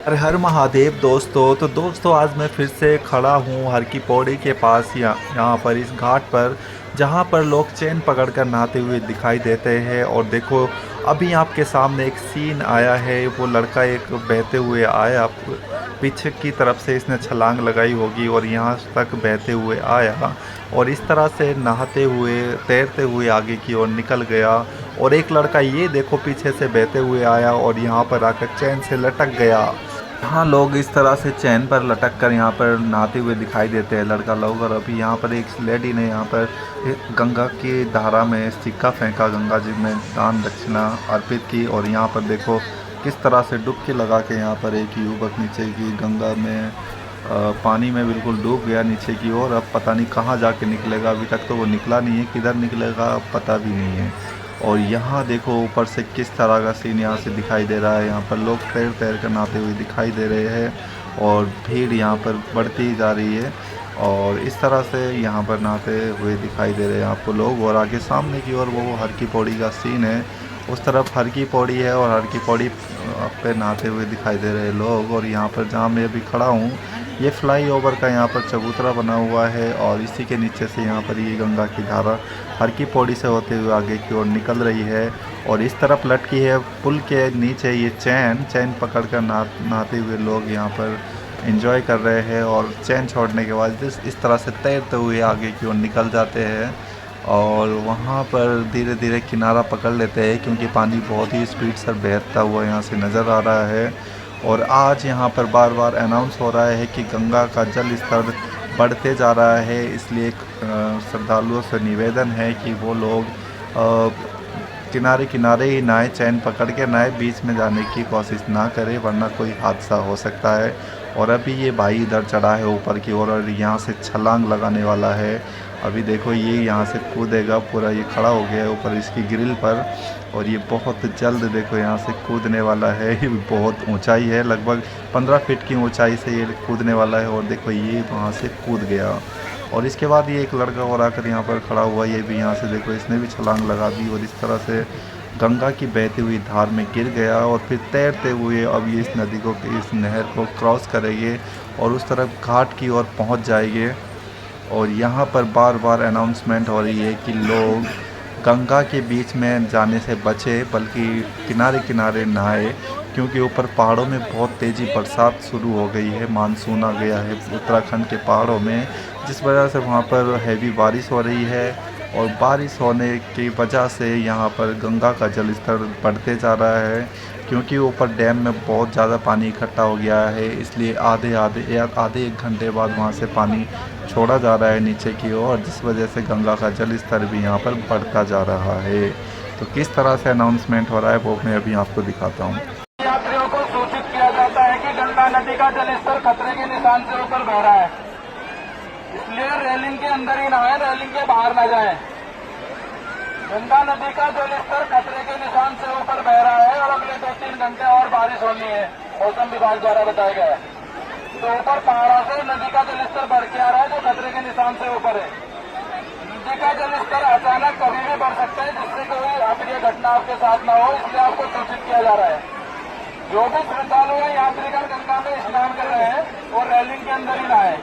हर हर महादेव दोस्तों। तो दोस्तों आज मैं फिर से खड़ा हूँ हर की पौड़ी के पास यहाँ पर इस घाट पर, जहाँ पर लोग चैन पकड़कर नहाते हुए दिखाई देते हैं। और देखो अभी आपके सामने एक सीन आया है, वो लड़का एक बहते हुए आया, पीछे की तरफ से इसने छलांग लगाई होगी और यहाँ तक बहते हुए आया और इस तरह से नहाते हुए तैरते हुए आगे की ओर निकल गया। और एक लड़का ये देखो पीछे से बहते हुए आया और यहाँ पर आकर चैन से लटक गया। हाँ, लोग इस तरह से चैन पर लटक कर यहाँ पर नहाते हुए दिखाई देते हैं लड़का लोग। और अभी यहाँ पर एक लेडी ने यहाँ पर गंगा की धारा में सिक्का फेंका, गंगा जी में दान दक्षिणा अर्पित की। और यहाँ पर देखो किस तरह से डुबकी लगा के यहाँ पर एक युवक नीचे की गंगा में पानी में बिल्कुल डूब गया नीचे की ओर। अब पता नहीं कहाँ जाके निकलेगा, अभी तक तो वो निकला नहीं है, किधर निकलेगा पता भी नहीं है। और यहाँ देखो ऊपर से किस तरह का सीन यहाँ से दिखाई दे रहा है। यहाँ पर लोग तैर तैर कर नहाते हुए दिखाई दे रहे हैं और भीड़ यहाँ पर बढ़ती जा रही है। और इस तरह से यहाँ पर नहाते हुए दिखाई दे रहे हैं आपको लोग। और आगे सामने की ओर वो हर की पौड़ी का सीन है, उस तरफ हर की पौड़ी है और हर की पौड़ी पे नहाते हुए दिखाई दे रहे हैं लोग। और यहाँ पर जहाँ मैं अभी खड़ा हूँ, ये फ्लाईओवर का यहाँ पर चबूतरा बना हुआ है और इसी के नीचे से यहाँ पर ये गंगा की धारा हर की पौड़ी से होते हुए आगे की ओर निकल रही है। और इस तरफ लटकी है पुल के नीचे ये चैन पकड़ कर नहाते हुए लोग यहाँ पर एंजॉय कर रहे हैं। और चैन छोड़ने के बाद इस तरह से तैरते हुए आगे की ओर निकल जाते हैं और वहाँ पर धीरे धीरे किनारा पकड़ लेते हैं, क्योंकि पानी बहुत ही स्पीड से बहता हुआ यहाँ से नज़र आ रहा है। और आज यहाँ पर बार बार अनाउंस हो रहा है कि गंगा का जल स्तर बढ़ते जा रहा है, इसलिए श्रद्धालुओं से निवेदन है कि वो लोग किनारे किनारे ही नहाए, चैन पकड़ के नहाए, बीच में जाने की कोशिश ना करें वरना कोई हादसा हो सकता है। और अभी ये भाई इधर चढ़ा है ऊपर की ओर और यहाँ से छलांग लगाने वाला है। अभी देखो ये यहाँ से कूदेगा, पूरा ये खड़ा हो गया है ऊपर इसकी ग्रिल पर और ये बहुत जल्द देखो यहाँ से कूदने वाला है। ये बहुत ऊंचाई है, लगभग 15 फीट की ऊंचाई से ये कूदने वाला है। और देखो ये वहाँ से कूद गया और इसके बाद ये एक लड़का और आकर यहाँ पर खड़ा हुआ, ये भी यहाँ से देखो इसने भी छलांग लगा दी और इस तरह से गंगा की बहती हुई धार में गिर गया। और फिर तैरते हुए अब ये इस नदी को, इस नहर को क्रॉस करेंगे और उस तरफ घाट की ओर पहुँच जाएंगे। और यहाँ पर बार बार अनाउंसमेंट हो रही है कि लोग गंगा के बीच में जाने से बचे, बल्कि किनारे किनारे नहाए, क्योंकि ऊपर पहाड़ों में बहुत तेज़ी बरसात शुरू हो गई है, मानसून आ गया है उत्तराखंड के पहाड़ों में, जिस वजह से वहाँ पर हैवी बारिश हो रही है। और बारिश होने की वजह से यहाँ पर गंगा का जल स्तर बढ़ते जा रहा है, क्योंकि ऊपर डैम में बहुत ज़्यादा पानी इकट्ठा हो गया है, इसलिए आधे एक घंटे बाद वहाँ से पानी छोड़ा जा रहा है नीचे की ओर, जिस वजह से गंगा का जल स्तर भी यहाँ पर बढ़ता जा रहा है। तो किस तरह से अनाउंसमेंट हो रहा है वो मैं अभी आपको दिखाता हूँ। यात्रियों को सूचित किया जाता है कि गंगा नदी का जलस्तर खतरे के निशान से ऊपर बह रहा है, इसलिए रेलिंग के अंदर ही नहाए, रेलिंग के बाहर न जाएं। गंगा नदी का जलस्तर खतरे के निशान से ऊपर बह रहा है और अगले 2-3 घंटे और बारिश होनी है, मौसम विभाग द्वारा बताया गया है। तो ऊपर पहाड़ों से नदी का जलस्तर बढ़ के आ रहा है जो खतरे के निशान से ऊपर है। नदी का जलस्तर अचानक कभी भी बढ़ सकता है, जिससे कोई अप्रिय घटना आपके साथ न हो, इसलिए आपको सूचित किया जा रहा है। जो भी श्रद्धालु है यात्रीगण गंगा में स्नान कर रहे हैं वो रेलिंग के अंदर ही नहाए,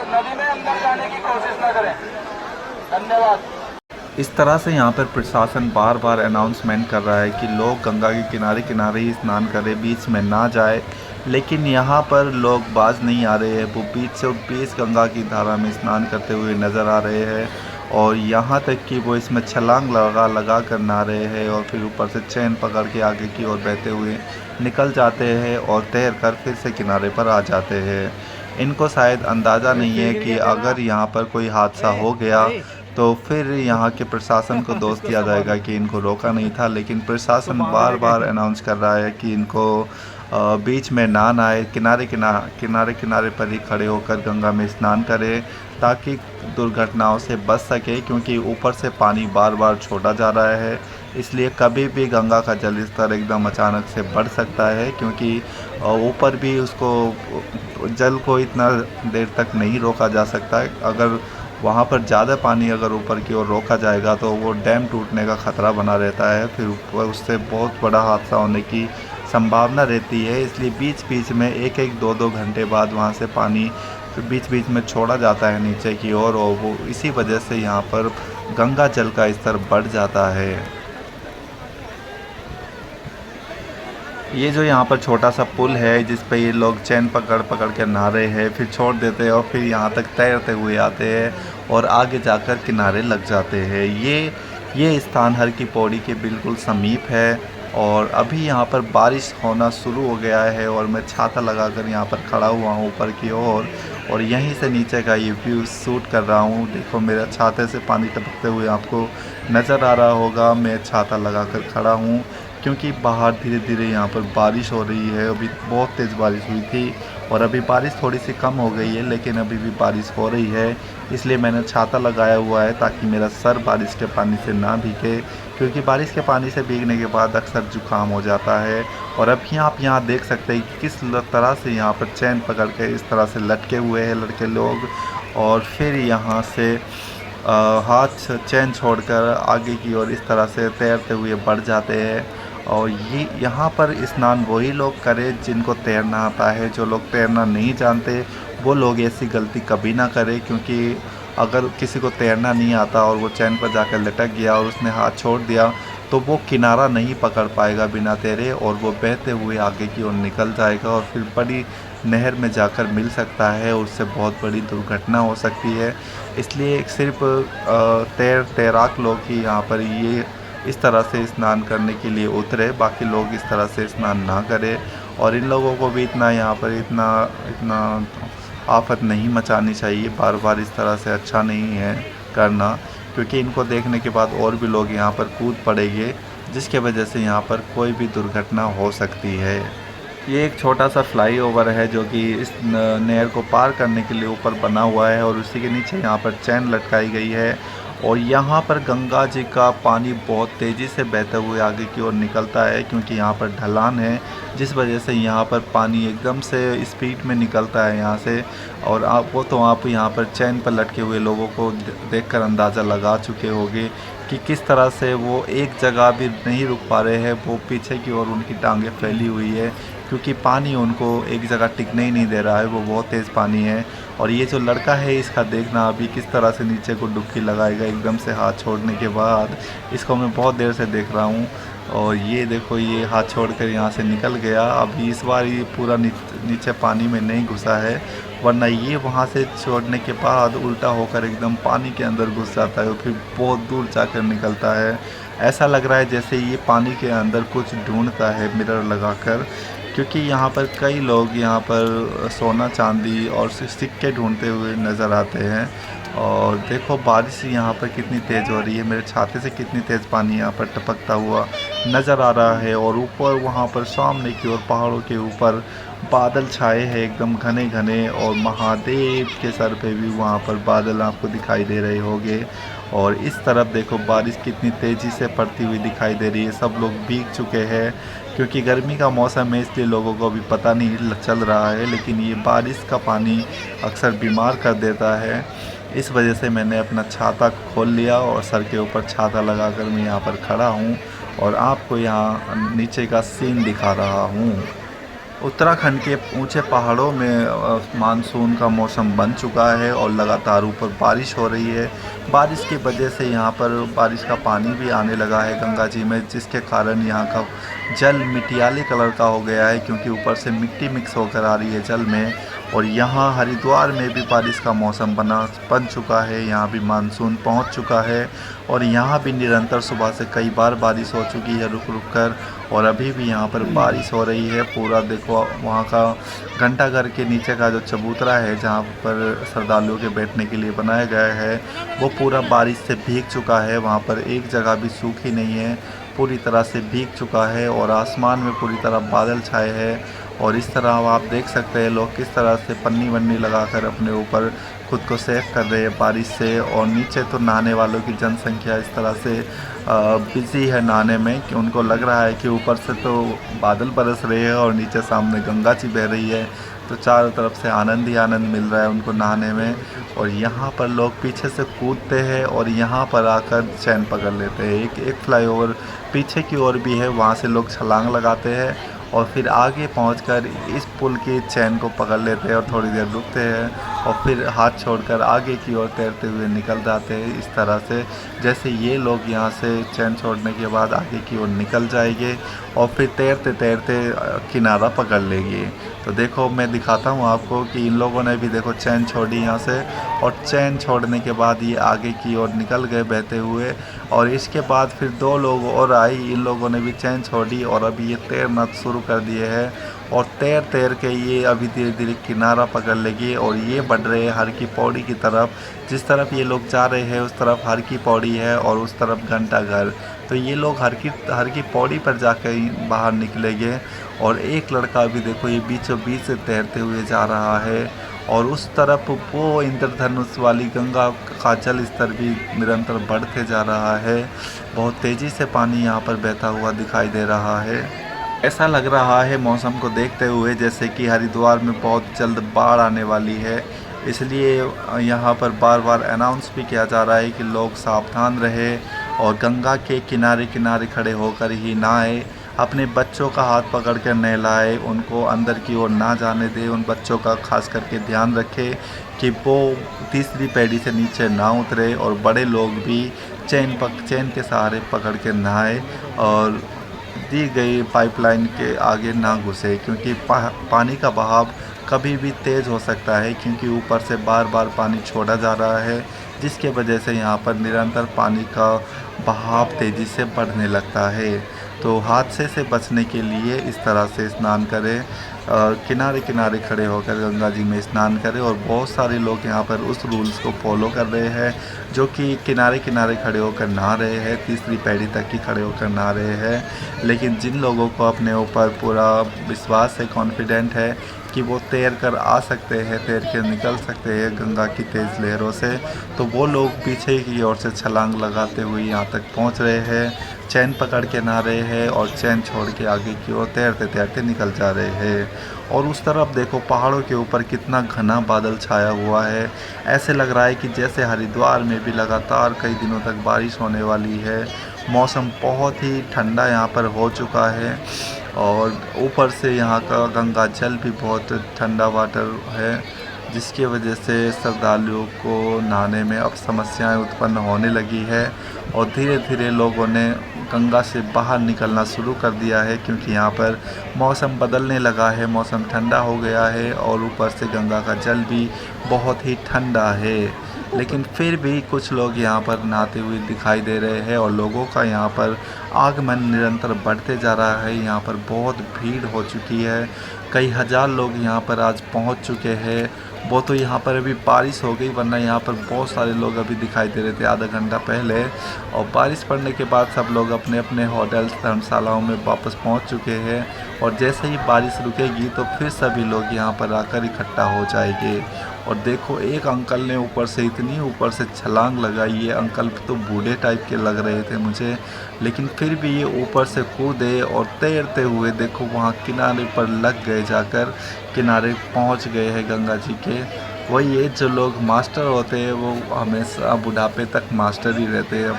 नदी में अंदर जाने की कोशिश न करें। धन्यवाद। इस तरह से यहाँ पर प्रशासन बार बार अनाउंसमेंट कर रहा है कि लोग गंगा के किनारे किनारे ही स्नान करें, बीच में ना जाए। लेकिन यहाँ पर लोग बाज नहीं आ रहे हैं, वो बीच से बीच गंगा की धारा में स्नान करते हुए नज़र आ रहे हैं। और यहाँ तक कि वो इसमें छलांग लगा कर नहा रहे हैं और फिर ऊपर से चैन पकड़ के आगे की ओर बहते हुए निकल जाते हैं और तैर कर फिर से किनारे पर आ जाते हैं। इनको शायद अंदाज़ा नहीं है कि अगर यहाँ पर कोई हादसा हो गया तो फिर यहाँ के प्रशासन को दोष दिया जाएगा कि इनको रोका नहीं था। लेकिन प्रशासन बार बार अनाउंस कर रहा है कि इनको बीच में ना नहाए, किनारे पर ही खड़े होकर गंगा में स्नान करें, ताकि दुर्घटनाओं से बच सके, क्योंकि ऊपर से पानी बार बार छोड़ा जा रहा है। इसलिए कभी भी गंगा का जल स्तर एकदम अचानक से बढ़ सकता है, क्योंकि ऊपर भी उसको जल को इतना देर तक नहीं रोका जा सकता है। अगर वहाँ पर ज़्यादा पानी अगर ऊपर की ओर रोका जाएगा तो वो डैम टूटने का ख़तरा बना रहता है, फिर उससे बहुत बड़ा हादसा होने की संभावना रहती है, इसलिए बीच बीच में 1-1, 2-2 घंटे बाद वहाँ से पानी बीच बीच में छोड़ा जाता है नीचे की ओर, और वो इसी वजह से यहाँ पर गंगा जल का स्तर बढ़ जाता है। ये जो यहाँ पर छोटा सा पुल है जिस पे ये लोग चैन पकड़ पकड़ के नहा रहे हैं, फिर छोड़ देते हैं और फिर यहाँ तक तैरते हुए आते हैं और आगे जाकर किनारे लग जाते हैं। ये स्थान हर की पौड़ी के बिल्कुल समीप है और अभी यहाँ पर बारिश होना शुरू हो गया है और मैं छाता लगाकर यहाँ पर खड़ा हुआ हूँ ऊपर की ओर और यहीं से नीचे का ये व्यू शूट कर रहा हूँ। देखो मेरा छाते से पानी टपकते हुए आपको नज़र आ रहा होगा। मैं छाता लगाकर खड़ा हूँ क्योंकि बाहर धीरे धीरे यहाँ पर बारिश हो रही है। अभी बहुत तेज़ बारिश हुई थी और अभी बारिश थोड़ी सी कम हो गई है, लेकिन अभी भी बारिश हो रही है, इसलिए मैंने छाता लगाया हुआ है ताकि मेरा सर बारिश के पानी से ना भीगे, क्योंकि बारिश के पानी से भीगने के बाद अक्सर जुकाम हो जाता है। और अभी आप यहाँ देख सकते हैं कि किस तरह से यहाँ पर चैन पकड़ के इस तरह से लटके हुए हैं लड़के लोग, और फिर यहाँ से हाथ चैन छोड़कर आगे की ओर इस तरह से तैरते हुए बढ़ जाते हैं। और ये यहाँ पर स्नान वही लोग करें जिनको तैरना आता है। जो लोग तैरना नहीं जानते वो लोग ऐसी गलती कभी ना करें, क्योंकि अगर किसी को तैरना नहीं आता और वो चैन पर जाकर लटक गया और उसने हाथ छोड़ दिया तो वो किनारा नहीं पकड़ पाएगा बिना तैरे, और वो बहते हुए आगे की ओर निकल जाएगा और फिर बड़ी नहर में जाकर मिल सकता है, उससे बहुत बड़ी दुर्घटना हो सकती है। इसलिए सिर्फ तैराक लोग ही यहाँ पर ये इस तरह से स्नान करने के लिए उतरे, बाकी लोग इस तरह से स्नान ना करें। और इन लोगों को भी इतना यहाँ पर इतना आफत नहीं मचानी चाहिए बार बार इस तरह से, अच्छा नहीं है करना, क्योंकि इनको देखने के बाद और भी लोग यहाँ पर कूद पड़ेंगे, जिसके वजह से यहाँ पर कोई भी दुर्घटना हो सकती है। ये एक छोटा सा फ्लाईओवर है जो कि इस नहर को पार करने के लिए ऊपर बना हुआ है और उसी के नीचे यहाँ पर चैन लटकाई गई है। और यहाँ पर गंगा जी का पानी बहुत तेज़ी से बहते हुए आगे की ओर निकलता है, क्योंकि यहाँ पर ढलान है, जिस वजह से यहाँ पर पानी एकदम से स्पीड में निकलता है यहाँ से। और आप यहाँ पर चैन पर लटके हुए लोगों को देखकर अंदाज़ा लगा चुके होंगे कि किस तरह से वो एक जगह भी नहीं रुक पा रहे हैं, वो पीछे की ओर उनकी टांगें फैली हुई है, क्योंकि पानी उनको एक जगह टिकने ही नहीं दे रहा है, वो बहुत तेज़ पानी है। और ये जो लड़का है इसका देखना अभी किस तरह से नीचे को डुबकी लगाएगा एकदम से हाथ छोड़ने के बाद। इसको मैं बहुत देर से देख रहा हूँ और ये देखो ये हाथ छोड़कर यहाँ से निकल गया। अभी इस बार ये पूरा नीचे पानी में नहीं घुसा है, वरना ये वहाँ से छोड़ने के बाद उल्टा होकर एकदम पानी के अंदर घुस जाता है और फिर बहुत दूर जाकर निकलता है। ऐसा लग रहा है जैसे ये पानी के अंदर कुछ ढूंढता है मिरर लगाकर, क्योंकि यहाँ पर कई लोग यहाँ पर सोना चांदी और सिक्के ढूंढते हुए नज़र आते हैं। और देखो बारिश यहाँ पर कितनी तेज़ हो रही है, मेरे छाते से कितनी तेज़ पानी यहाँ पर टपकता हुआ नज़र आ रहा है। और ऊपर वहाँ पर सामने की ओर पहाड़ों के ऊपर बादल छाए हैं एकदम घने घने, और महादेव के सर पे भी वहाँ पर बादल आपको दिखाई दे रहे होंगे। और इस तरफ देखो बारिश कितनी तेज़ी से पड़ती हुई दिखाई दे रही है। सब लोग भीग चुके हैं क्योंकि गर्मी का मौसम है, इसलिए लोगों को अभी पता नहीं चल रहा है, लेकिन ये बारिश का पानी अक्सर बीमार कर देता है। इस वजह से मैंने अपना छाता खोल लिया और सर के ऊपर छाता लगाकर मैं यहाँ पर खड़ा हूँ और आपको यहाँ नीचे का सीन दिखा रहा हूँ। उत्तराखंड के ऊंचे पहाड़ों में मानसून का मौसम बन चुका है और लगातार ऊपर बारिश हो रही है। बारिश की वजह से यहाँ पर बारिश का पानी भी आने लगा है गंगा जी में, जिसके कारण यहाँ का जल मिटियाली कलर का हो गया है, क्योंकि ऊपर से मिट्टी मिक्स होकर आ रही है जल में। और यहाँ हरिद्वार में भी बारिश का मौसम बन चुका है, यहाँ भी मानसून पहुँच चुका है और यहाँ भी निरंतर सुबह से कई बार बारिश हो चुकी है रुक रुक कर, और अभी भी यहाँ पर बारिश हो रही है। पूरा देखो वहाँ का घंटाघर के नीचे का जो चबूतरा है जहाँ पर श्रद्धालुओं के बैठने के लिए बनाया गया है, वो पूरा बारिश से भीग चुका है। वहाँ पर एक जगह भी सूखी नहीं है, पूरी तरह से भीग चुका है और आसमान में पूरी तरह बादल छाए हैं। और इस तरह आप देख सकते हैं लोग किस तरह से पन्नी वन्नी लगाकर अपने ऊपर खुद को सेफ कर रहे हैं बारिश से। और नीचे तो नहाने वालों की जनसंख्या इस तरह से बिजी है नहाने में कि उनको लग रहा है कि ऊपर से तो बादल बरस रहे हैं और नीचे सामने गंगा जी बह रही है, तो चारों तरफ से आनंद ही आनंद मिल रहा है उनको नहाने में। और यहाँ पर लोग पीछे से कूदते हैं और यहाँ पर आकर चैन पकड़ लेते हैं। एक फ्लाईओवर पीछे की ओर भी है, वहाँ से लोग छलांग लगाते हैं और फिर आगे पहुंचकर इस पुल की चैन को पकड़ लेते हैं और थोड़ी देर रुकते हैं और फिर हाथ छोड़कर आगे की ओर तैरते हुए निकल जाते हैं। इस तरह से जैसे ये लोग यहाँ से चैन छोड़ने के बाद आगे की ओर निकल जाएंगे और फिर तैरते तैरते किनारा पकड़ लेंगे। तो देखो मैं दिखाता हूँ आपको कि इन लोगों ने भी देखो चैन छोड़ी यहाँ से, और चैन छोड़ने के बाद ये आगे की ओर निकल गए बहते हुए। और इसके बाद फिर 2 लोग और आई, इन लोगों ने भी चैन छोड़ी और अभी ये तैरना शुरू कर दिए हैं और तैर तैर के ये अभी धीरे धीरे किनारा पकड़ लेंगे और ये बढ़ रहे हैं हर की पौड़ी की तरफ। जिस तरफ ये लोग जा रहे हैं उस तरफ हर की पौड़ी है और उस तरफ घंटा घर। तो ये लोग हर की पौड़ी पर जाकर बाहर निकलेंगे और एक लड़का भी देखो ये बीचों बीच से तैरते हुए जा रहा है और उस तरफ वो इंद्रधनुष वाली गंगा का जल स्तर भी निरंतर बढ़ते जा रहा है। बहुत तेज़ी से पानी यहाँ पर बहता हुआ दिखाई दे रहा है। ऐसा लग रहा है मौसम को देखते हुए जैसे कि हरिद्वार में बहुत जल्द बाढ़ आने वाली है, इसलिए यहाँ पर बार बार अनाउंस भी किया जा रहा है कि लोग सावधान रहें और गंगा के किनारे किनारे खड़े होकर ही नहाएं। अपने बच्चों का हाथ पकड़ कर नहलाएं, उनको अंदर की ओर ना जाने दें। उन बच्चों का खास करके ध्यान रखें कि वो तीसरी पैड़ी से नीचे ना उतरे और बड़े लोग भी चैन के सहारे पकड़ के नहाएं और दी गई पाइपलाइन के आगे ना घुसे, क्योंकि पानी का बहाव कभी भी तेज़ हो सकता है, क्योंकि ऊपर से बार बार पानी छोड़ा जा रहा है, जिसके वजह से यहाँ पर निरंतर पानी का बहाव तेज़ी से बढ़ने लगता है। तो हादसे से बचने के लिए इस तरह से स्नान करें, किनारे किनारे खड़े होकर गंगा जी में स्नान करें। और बहुत सारे लोग यहाँ पर उस रूल्स को फॉलो कर रहे हैं जो कि किनारे किनारे खड़े होकर नहा रहे हैं, तीसरी पैड़ी तक ही खड़े होकर नहा रहे हैं। लेकिन जिन लोगों को अपने ऊपर पूरा विश्वास है, कॉन्फिडेंट है कि वो तैर कर आ सकते हैं, तैर के निकल सकते हैं गंगा की तेज़ लहरों से, तो वो लोग पीछे की ओर से छलांग लगाते हुए यहाँ तक पहुँच रहे हैं, चैन पकड़ के नहा रहे हैं और चैन छोड़ के आगे की ओर तैरते तैरते निकल जा रहे हैं। और उस तरफ देखो पहाड़ों के ऊपर कितना घना बादल छाया हुआ है। ऐसे लग रहा है कि जैसे हरिद्वार में भी लगातार कई दिनों तक बारिश होने वाली है। मौसम बहुत ही ठंडा यहाँ पर हो चुका है और ऊपर से यहाँ का गंगा जल भी बहुत ठंडा वाटर है, जिसकी वजह से श्रद्धालुओं को नहाने में अब समस्याएं उत्पन्न होने लगी है। और धीरे धीरे लोगों ने गंगा से बाहर निकलना शुरू कर दिया है, क्योंकि यहाँ पर मौसम बदलने लगा है, मौसम ठंडा हो गया है और ऊपर से गंगा का जल भी बहुत ही ठंडा है। लेकिन फिर भी कुछ लोग यहाँ पर नहाते हुए दिखाई दे रहे हैं और लोगों का यहाँ पर आगमन निरंतर बढ़ते जा रहा है। यहाँ पर बहुत भीड़ हो चुकी है, कई हज़ार लोग यहाँ पर आज पहुँच चुके हैं। वो तो यहाँ पर अभी बारिश हो गई, वरना यहाँ पर बहुत सारे लोग अभी दिखाई दे रहे थे आधा घंटा पहले। और बारिश पड़ने के बाद सब लोग अपने अपने होटल्स धर्मशालाओं में वापस पहुँच चुके हैं और जैसे ही बारिश रुकेगी तो फिर सभी लोग यहाँ पर आकर इकट्ठा हो जाएंगे। और देखो एक अंकल ने ऊपर से इतनी ऊपर से छलांग लगाई, ये अंकल तो बूढ़े टाइप के लग रहे थे मुझे, लेकिन फिर भी ये ऊपर से कूदे और तैरते हुए देखो वहाँ किनारे पर लग गए, जाकर किनारे पहुँच गए हैं गंगा जी के। वही ये जो लोग मास्टर होते हैं वो हमेशा बुढ़ापे तक मास्टर ही रहते हैं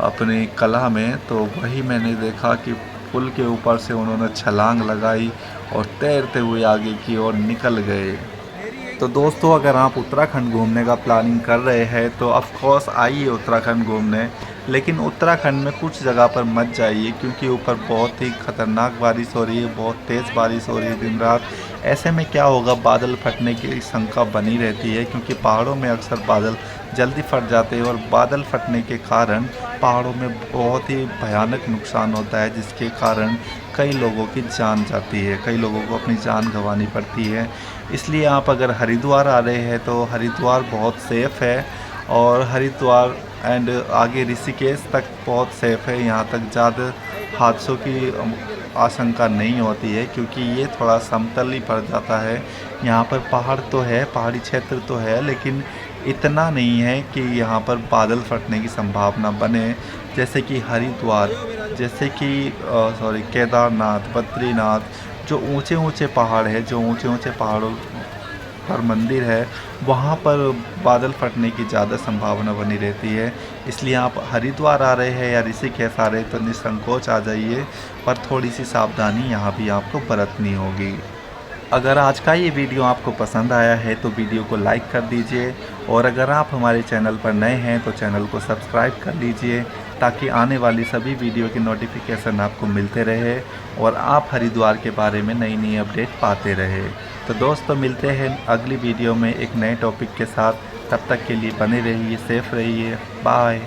अपनी कला में। तो वही मैंने देखा कि पुल के ऊपर से उन्होंने छलांग लगाई और तैरते हुए आगे की ओर निकल गए। तो दोस्तों अगर आप उत्तराखंड घूमने का प्लानिंग कर रहे हैं तो ऑफ कोर्स आइए उत्तराखंड घूमने, लेकिन उत्तराखंड में कुछ जगह पर मत जाइए, क्योंकि ऊपर बहुत ही ख़तरनाक बारिश हो रही है, बहुत तेज़ बारिश हो रही है दिन रात। ऐसे में क्या होगा, बादल फटने की शंका बनी रहती है, क्योंकि पहाड़ों में अक्सर बादल जल्दी फट जाते हैं और बादल फटने के कारण पहाड़ों में बहुत ही भयानक नुकसान होता है, जिसके कारण कई लोगों की जान जाती है, कई लोगों को अपनी जान गंवानी पड़ती है। इसलिए आप अगर हरिद्वार आ रहे हैं तो हरिद्वार बहुत सेफ़ है और हरिद्वार एंड आगे ऋषिकेश तक बहुत सेफ़ है। यहाँ तक ज़्यादा हादसों की आशंका नहीं होती है, क्योंकि ये थोड़ा समतल ही पड़ जाता है। यहाँ पर पहाड़ तो है, पहाड़ी क्षेत्र तो है, लेकिन इतना नहीं है कि यहाँ पर बादल फटने की संभावना बने, जैसे कि हरिद्वार, जैसे कि केदारनाथ, बद्रीनाथ, जो ऊंचे ऊंचे पहाड़ है, जो ऊंचे ऊंचे पहाड़ों पर मंदिर है वहाँ पर बादल फटने की ज़्यादा संभावना बनी रहती है। इसलिए आप हरिद्वार आ रहे हैं या ऋषिकेश आ रहे हैं तो निसंकोच आ जाइए, पर थोड़ी सी सावधानी यहाँ भी आपको बरतनी होगी। अगर आज का ये वीडियो आपको पसंद आया है तो वीडियो को लाइक कर दीजिए, और अगर आप हमारे चैनल पर नए हैं तो चैनल को सब्सक्राइब कर लीजिए, ताकि आने वाली सभी वीडियो की नोटिफिकेशन आपको मिलते रहे और आप हरिद्वार के बारे में नई नई अपडेट पाते रहे। तो दोस्तों, मिलते हैं अगली वीडियो में एक नए टॉपिक के साथ। तब तक के लिए बने रहिए, सेफ रहिए, बाय।